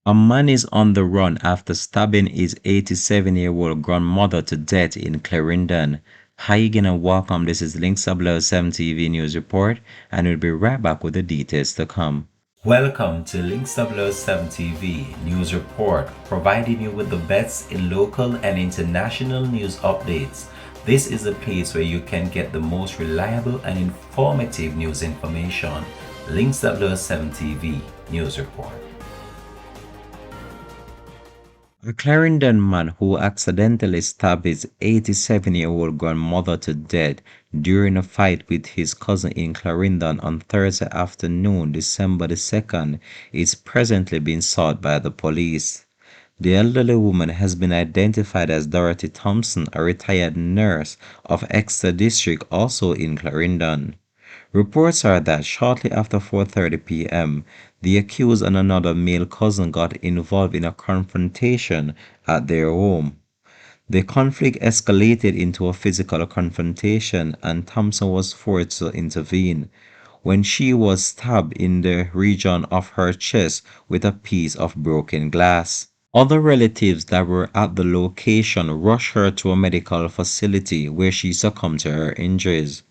A man is on the run after stabbing his 87-year-old grandmother to death in Clarendon. Hi again and welcome. This is Links of Love 7 TV News Report, and we'll be right back with the details to come. Welcome to Links of Love 7 TV News Report, providing you with the best in local and international news updates. This is a place where you can get the most reliable and informative news information. Links of Love 7 TV News Report. A Clarendon man who accidentally stabbed his 87-year-old grandmother to death during a fight with his cousin in Clarendon on Thursday afternoon, December the 2nd, is presently being sought by the police. The elderly woman has been identified as Dorothy Thompson, a retired nurse of Exeter District, also in Clarendon. Reports are that shortly after 4:30 p.m., the accused and another male cousin got involved in a confrontation at their home. The conflict escalated into a physical confrontation and Thompson was forced to intervene when she was stabbed in the region of her chest with a piece of broken glass. Other relatives that were at the location rushed her to a medical facility where she succumbed to her injuries.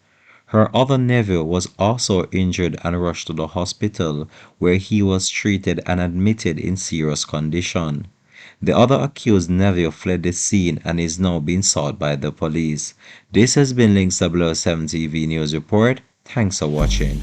Her other nephew was also injured and rushed to the hospital, where he was treated and admitted in serious condition. The other accused nephew fled the scene and is now being sought by the police. This has been Links 007 TV News Report. Thanks for watching.